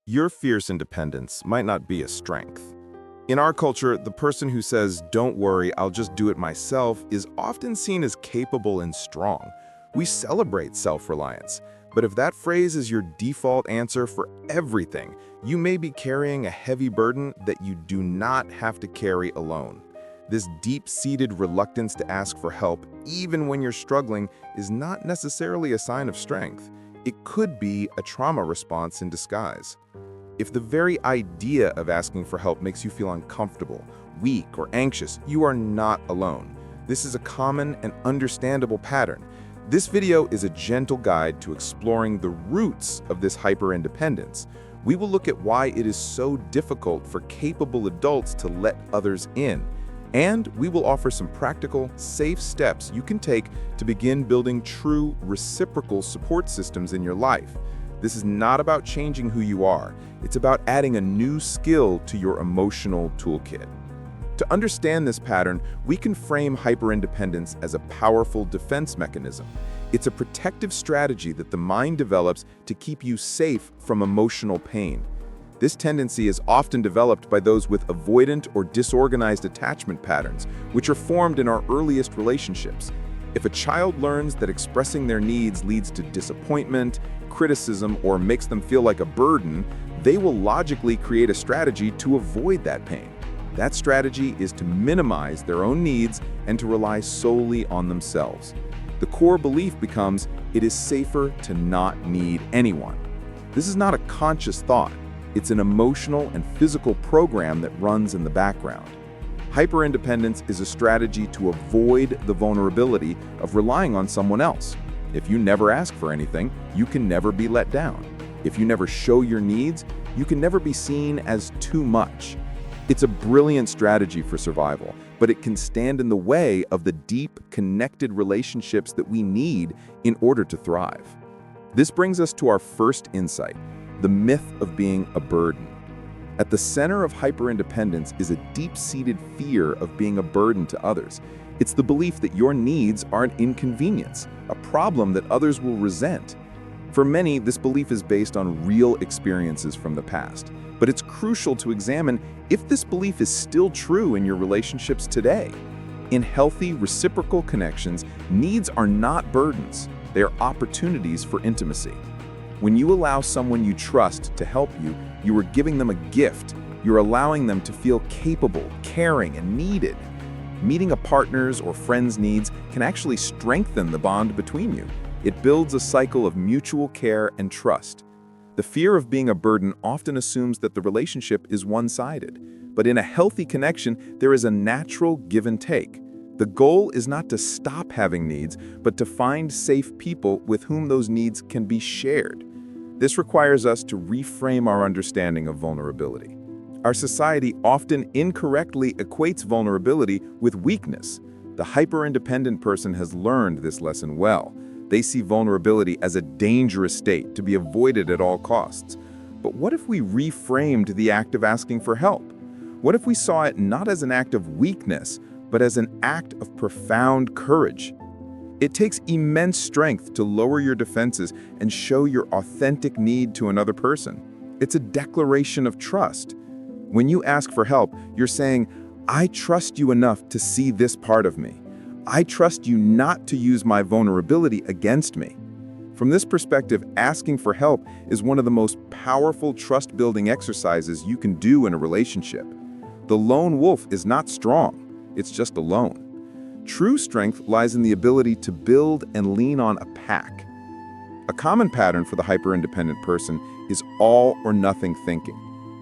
Your fierce independence might not be a strength. In our culture, the person who says, "Don't worry, I'll just do it myself," is often seen as capable and strong. We celebrate self-reliance, but if that phrase is your default answer for everything, you may be carrying a heavy burden that you do not have to carry alone. This deep-seated reluctance to ask for help, even when you're struggling, is not necessarily a sign of strength. It could be a trauma response in disguise. If the very idea of asking for help makes you feel uncomfortable, weak, or anxious, you are not alone. This is a common and understandable pattern. This video is a gentle guide to exploring the roots of this hyper-independence. We will look at why it is so difficult for capable adults to let others in. And we will offer some practical, safe steps you can take to begin building true, reciprocal support systems in your life. This is not about changing who you are. It's about adding a new skill to your emotional toolkit. To understand this pattern, we can frame hyperindependence as a powerful defense mechanism. It's a protective strategy that the mind develops to keep you safe from emotional pain. This tendency is often developed by those with avoidant or disorganized attachment patterns, which are formed in our earliest relationships. If a child learns that expressing their needs leads to disappointment, criticism, or makes them feel like a burden, they will logically create a strategy to avoid that pain. That strategy is to minimize their own needs and to rely solely on themselves. The core belief becomes, it is safer to not need anyone. This is not a conscious thought. It's an emotional and physical program that runs in the background. Hyperindependence is a strategy to avoid the vulnerability of relying on someone else. If you never ask for anything, you can never be let down. If you never show your needs, you can never be seen as too much. It's a brilliant strategy for survival, but it can stand in the way of the deep, connected relationships that we need in order to thrive. This brings us to our first insight: the myth of being a burden. At the center of hyperindependence is a deep-seated fear of being a burden to others. It's the belief that your needs are an inconvenience, a problem that others will resent. For many, this belief is based on real experiences from the past, but it's crucial to examine if this belief is still true in your relationships today. In healthy, reciprocal connections, needs are not burdens. They are opportunities for intimacy. When you allow someone you trust to help you, you are giving them a gift. You're allowing them to feel capable, caring, and needed. Meeting a partner's or friend's needs can actually strengthen the bond between you. It builds a cycle of mutual care and trust. The fear of being a burden often assumes that the relationship is one-sided. But in a healthy connection, there is a natural give and take. The goal is not to stop having needs, but to find safe people with whom those needs can be shared. This requires us to reframe our understanding of vulnerability. Our society often incorrectly equates vulnerability with weakness. The hyper-independent person has learned this lesson well. They see vulnerability as a dangerous state to be avoided at all costs. But what if we reframed the act of asking for help? What if we saw it not as an act of weakness, but as an act of profound courage? It takes immense strength to lower your defenses and show your authentic need to another person. It's a declaration of trust. When you ask for help, you're saying, "I trust you enough to see this part of me. I trust you not to use my vulnerability against me." From this perspective, asking for help is one of the most powerful trust-building exercises you can do in a relationship. The lone wolf is not strong, it's just alone. True strength lies in the ability to build and lean on a pack. A common pattern for the hyper-independent person is all or nothing thinking.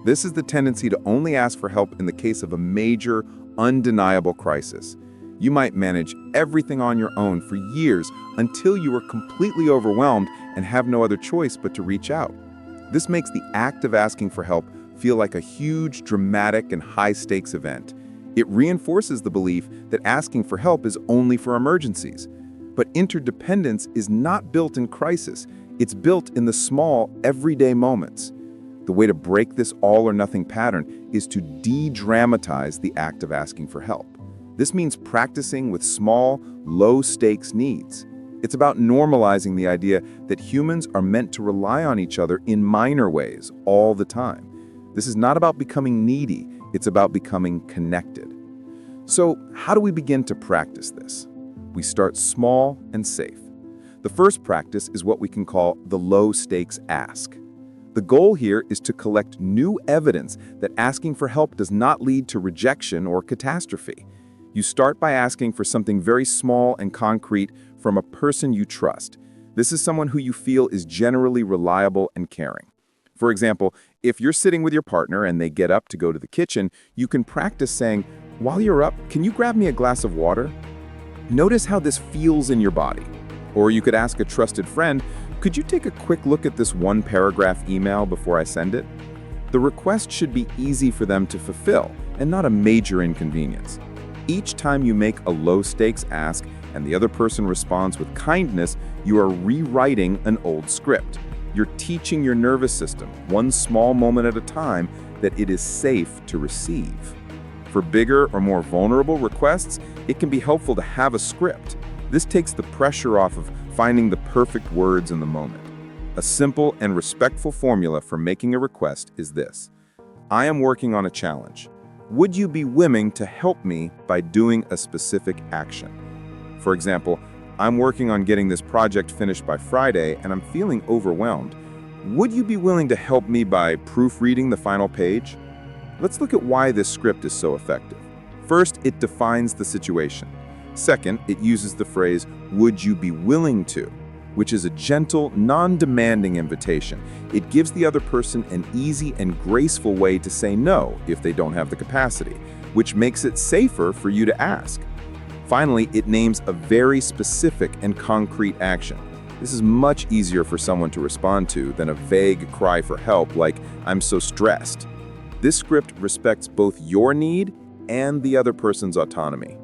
This is the tendency to only ask for help in the case of a major, undeniable crisis. You might manage everything on your own for years until you are completely overwhelmed and have no other choice but to reach out. This makes the act of asking for help feel like a huge, dramatic, and high-stakes event. It reinforces the belief that asking for help is only for emergencies. But interdependence is not built in crisis. It's built in the small, everyday moments. The way to break this all-or-nothing pattern is to de-dramatize the act of asking for help. This means practicing with small, low-stakes needs. It's about normalizing the idea that humans are meant to rely on each other in minor ways all the time. This is not about becoming needy, it's about becoming connected. So, how do we begin to practice this? We start small and safe. The first practice is what we can call the low-stakes ask. The goal here is to collect new evidence that asking for help does not lead to rejection or catastrophe. You start by asking for something very small and concrete from a person you trust. This is someone who you feel is generally reliable and caring. For example, if you're sitting with your partner and they get up to go to the kitchen, you can practice saying, "While you're up, can you grab me a glass of water?" Notice how this feels in your body. Or you could ask a trusted friend, "Could you take a quick look at this one-paragraph email before I send it?" The request should be easy for them to fulfill and not a major inconvenience. Each time you make a low-stakes ask and the other person responds with kindness, you are rewriting an old script. You're teaching your nervous system, one small moment at a time, that it is safe to receive. For bigger or more vulnerable requests, it can be helpful to have a script. This takes the pressure off of finding the perfect words in the moment. A simple and respectful formula for making a request is this: I am working on a challenge. Would you be willing to help me by doing a specific action? For example, I'm working on getting this project finished by Friday and I'm feeling overwhelmed. Would you be willing to help me by proofreading the final page? Let's look at why this script is so effective. First, it defines the situation. Second, it uses the phrase, "Would you be willing to?" which is a gentle, non-demanding invitation. It gives the other person an easy and graceful way to say no if they don't have the capacity, which makes it safer for you to ask. Finally, it names a very specific and concrete action. This is much easier for someone to respond to than a vague cry for help like, "I'm so stressed." This script respects both your need and the other person's autonomy.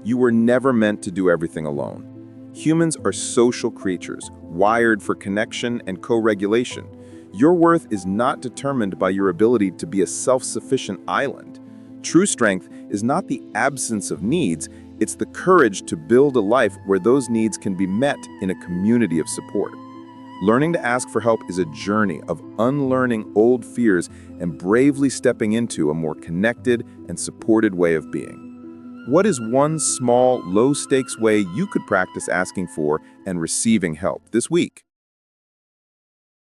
You were never meant to do everything alone. Humans are social creatures, wired for connection and co-regulation. Your worth is not determined by your ability to be a self-sufficient island. True strength is not the absence of needs, it's the courage to build a life where those needs can be met in a community of support. Learning to ask for help is a journey of unlearning old fears and bravely stepping into a more connected and supported way of being. What is one small, low-stakes way you could practice asking for and receiving help this week?